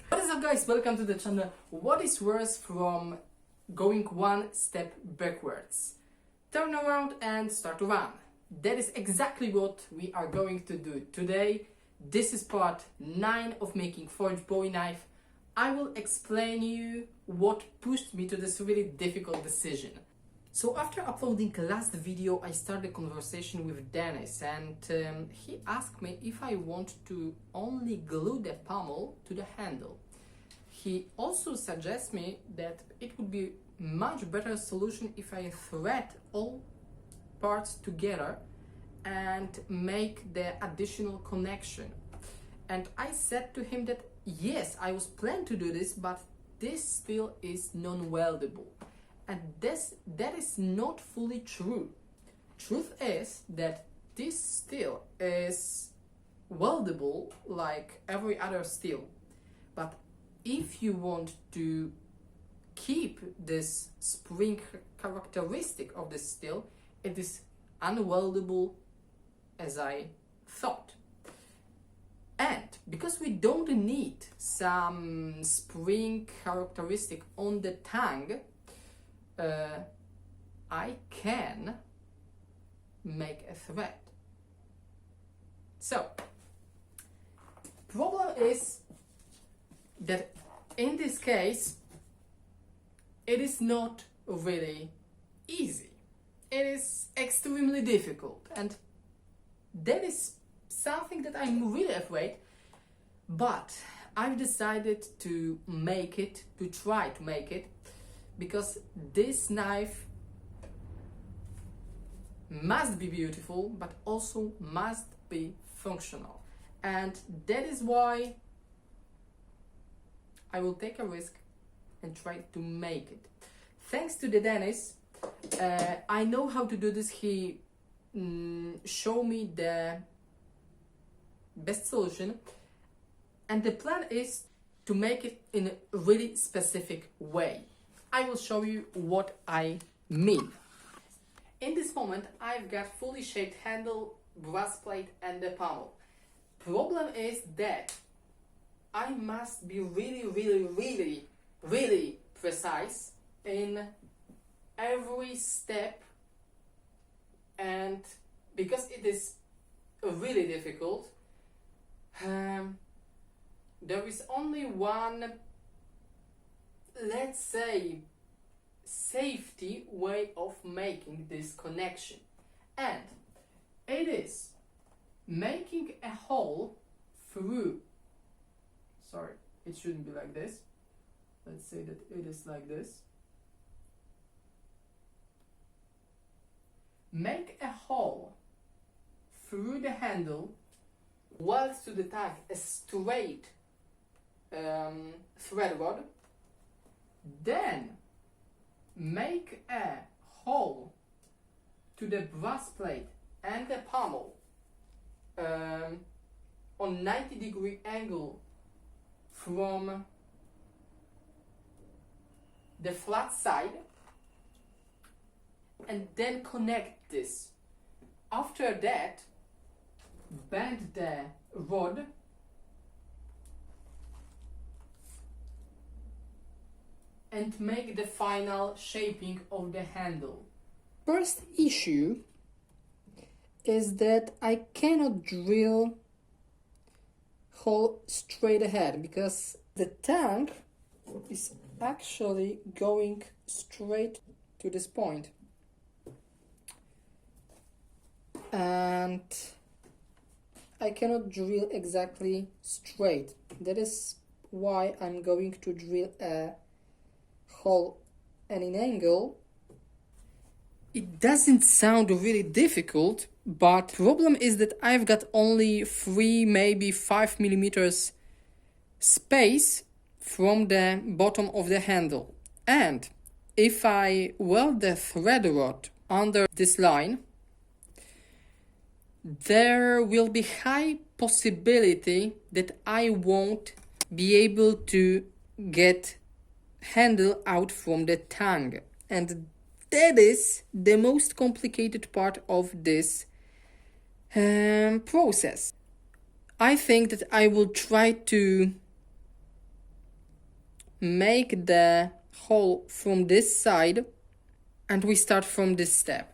What is up, guys? Welcome to the channel. What is worse from going one step backwards? Turn around and start to run. That is exactly what we are going to do today. This is part 9 of making Forged Bowie Knife. I will explain you what pushed me to this really difficult decision. So after uploading last video, I started a conversation with Denis, and he asked me if I want to only glue the pommel to the handle. He also suggests me that it would be much better solution if I thread all parts together and make the additional connection. And I said to him that yes, I was planning to do this, but this still is non-weldable. And that is not fully true. Truth is that this steel is weldable like every other steel. But if you want to keep this spring characteristic of the steel, it is unweldable as I thought. And because we don't need some spring characteristic on the tongue, I can make a thread. So, problem is that in this case, it is not really easy. It is extremely difficult, and that is something that I'm really afraid. But I've decided to make it, to try to make it, because this knife must be beautiful, but also must be functional. And that is why I will take a risk and try to make it. Thanks to the Denis, I know how to do this. He showed me the best solution, and the plan is to make it in a really specific way. I will show you what I mean. In this moment, I've got fully shaped handle, brass plate and the pommel. Problem is that I must be really precise in every step, and because it is really difficult, there is only one, let's say, safety way of making this connection, and it is making a hole through, sorry, it shouldn't be like this, let's say that it is like this. Make a hole through the handle, weld to the tag a straight thread rod, then make a hole to the brass plate and the pommel on 90-degree angle from the flat side, and then connect this. After that, bend the rod and make the final shaping of the handle. First issue is that I cannot drill hole straight ahead because the tongue is actually going straight to this point. And I cannot drill exactly straight. That is why I'm going to drill a hole at an angle. It doesn't sound really difficult, but problem is that I've got only 3, maybe 5 millimeters space from the bottom of the handle. And if I weld the thread rod under this line, there will be high possibility that I won't be able to get handle out from the tongue, and that is the most complicated part of this process. I think that I will try to make the hole from this side, and we start from this step.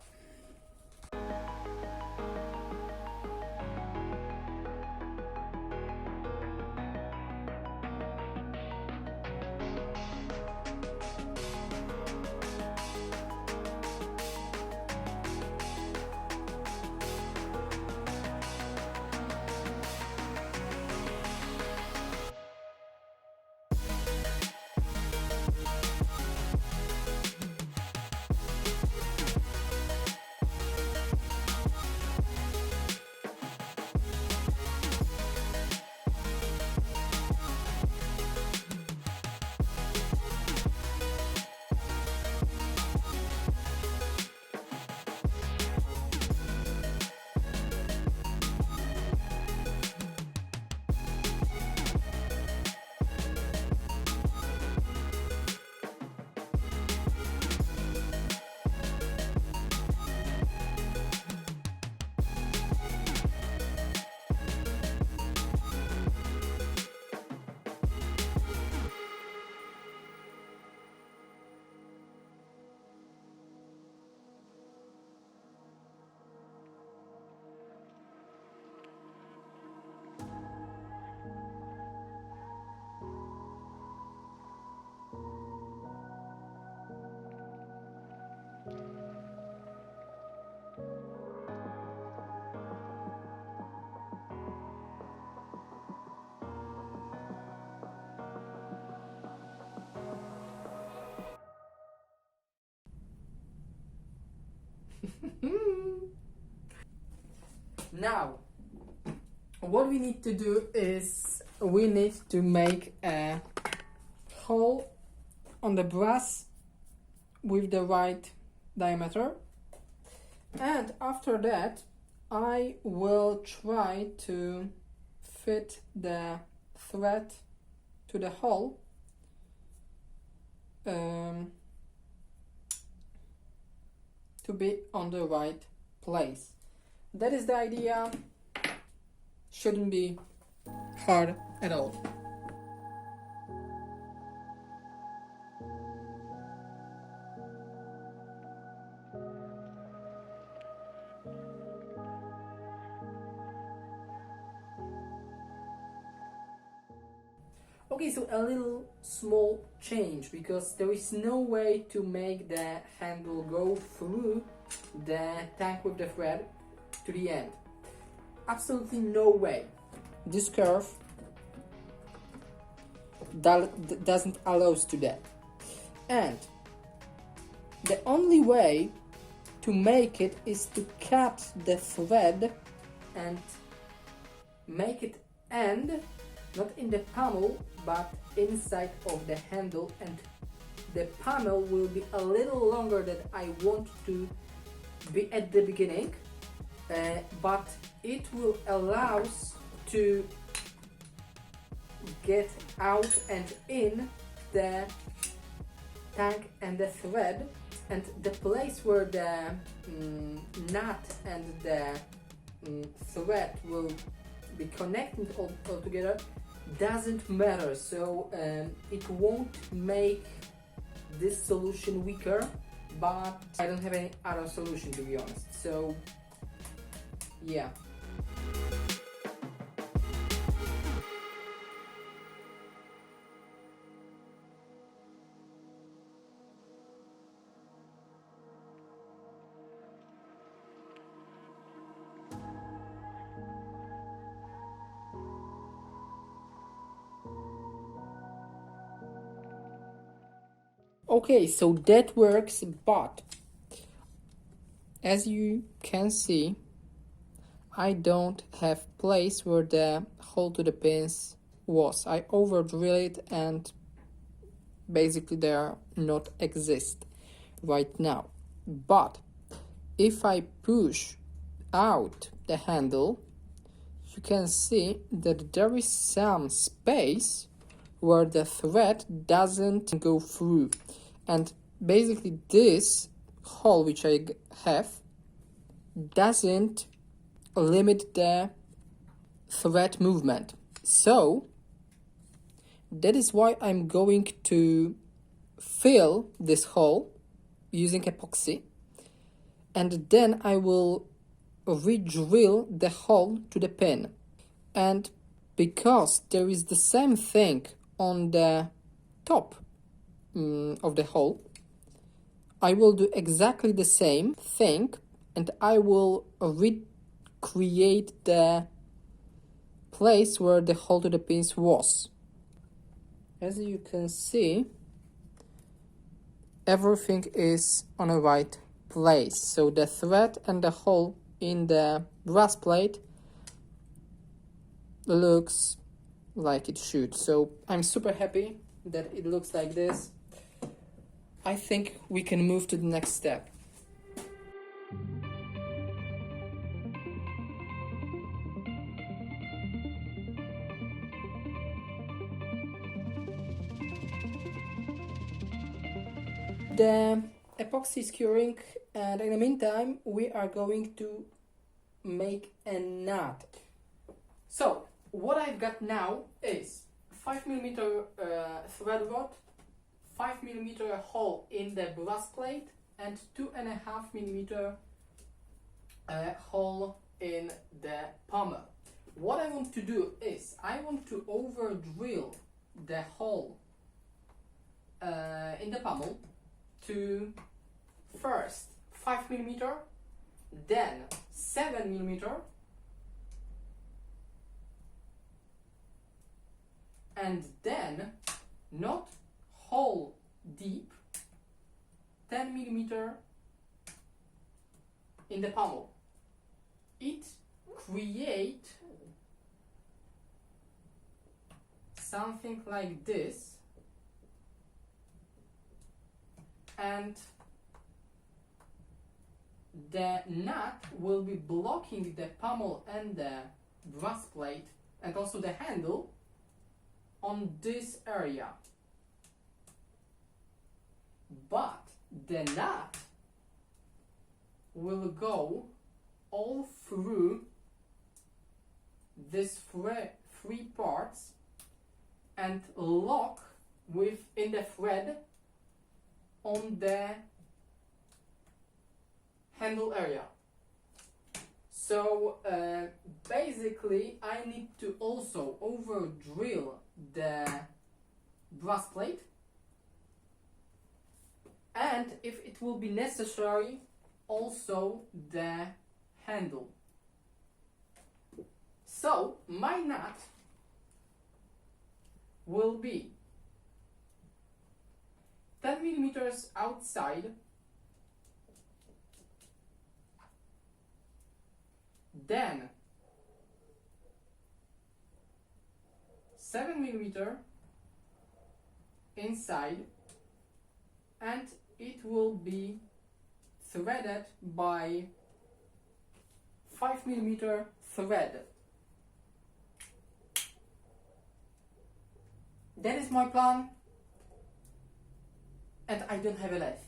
Now, what we need to do is we need to make a hole on the brass with the right diameter, and after that I will try to fit the thread to the hole to be on the right place. That is the idea. Shouldn't be hard at all. Okay, so a little small change, because there is no way to make the handle go through the tank with the thread to the end. Absolutely no way. This curve doesn't allow us to that. And the only way to make it is to cut the thread and make it end not in the pommel but inside of the handle, and the pommel will be a little longer than I want to be at the beginning, but it will allow us to get out and in the tank and the thread, and the place where the nut and the thread will be connected all together doesn't matter, so it won't make this solution weaker, but I don't have any other solution, to be honest, so yeah. Okay, so that works, but as you can see, I don't have place where the hole to the pins was. I over drill it and basically they are not exist right now. But if I push out the handle, you can see that there is some space where the thread doesn't go through, and basically this hole which I have doesn't limit the thread movement. So that is why I'm going to fill this hole using epoxy, and then I will re-drill the hole to the pin. And because there is the same thing on the top of the hole, I will do exactly the same thing, and I will recreate the place where the hole to the pins was. As you can see, everything is on the right place. So the thread and the hole in the brass plate looks like it should. So I'm super happy that it looks like this. I think we can move to the next step. The epoxy is curing, and in the meantime we are going to make a nut. So what I've got now is 5mm thread rod, 5mm hole in the brass plate, and 2.5mm hole in the pommel. What I want to do is I want to over drill the hole in the pommel to first 5mm, then 7mm, and then not hole deep 10mm in the pommel. It creates something like this, and the nut will be blocking the pommel and the brass plate and also the handle on this area. But the nut will go all through these three parts and lock within the thread on the handle area. So basically I need to also over drill the brass plate, and if it will be necessary, also the handle. So my nut will be 10mm outside, then 7mm inside, and it will be threaded by 5mm thread. That is my plan, and I don't have a lathe.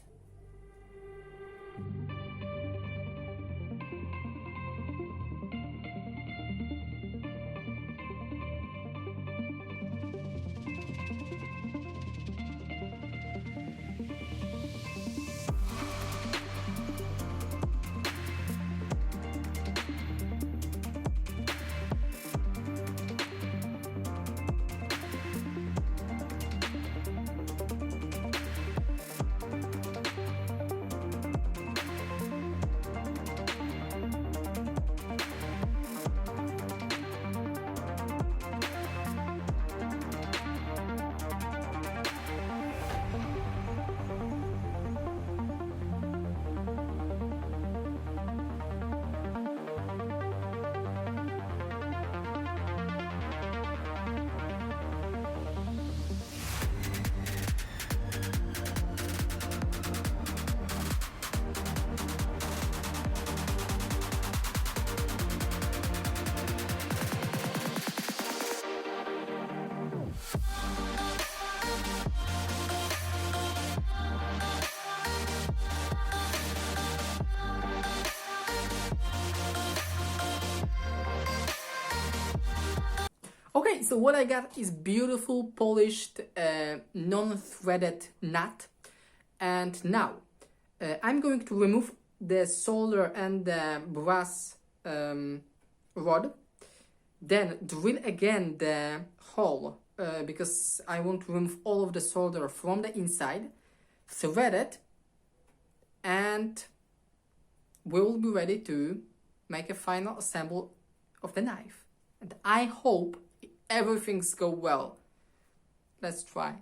Okay, so what I got is beautiful polished non-threaded nut, and now I'm going to remove the solder and the brass rod, then drill again the hole because I want to remove all of the solder from the inside, thread it, and we'll be ready to make a final assemble of the knife. And I hope everything's go well. Let's try.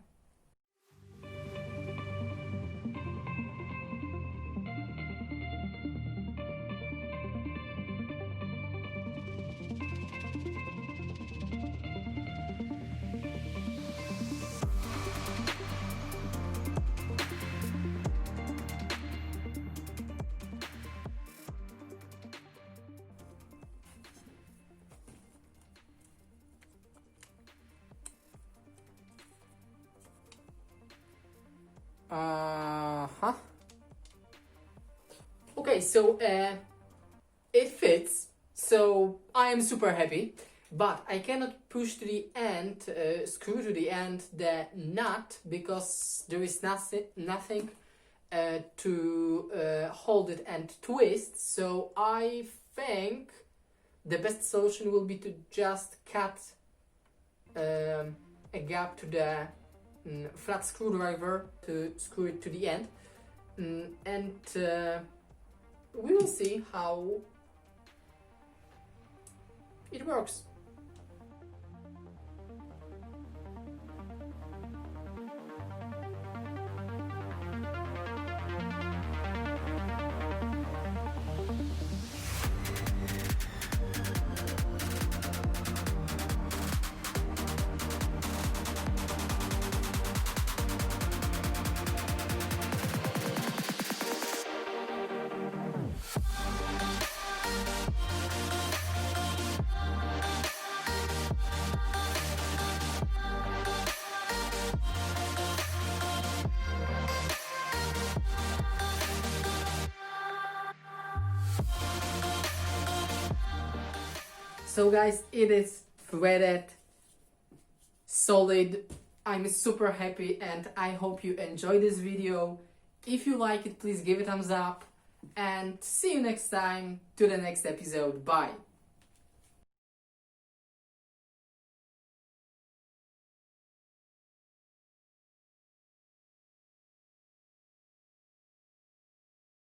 Okay, so it fits, so I am super happy, but I cannot push to the end, screw to the end the nut because there is nothing to hold it and twist. So I think the best solution will be to just cut a gap to the flat screwdriver to screw it to the end, and we will see how it works. So guys, it is threaded, solid. I'm super happy and I hope you enjoy this video. If you like it, please give it a thumbs up and see you next time to the next episode. Bye.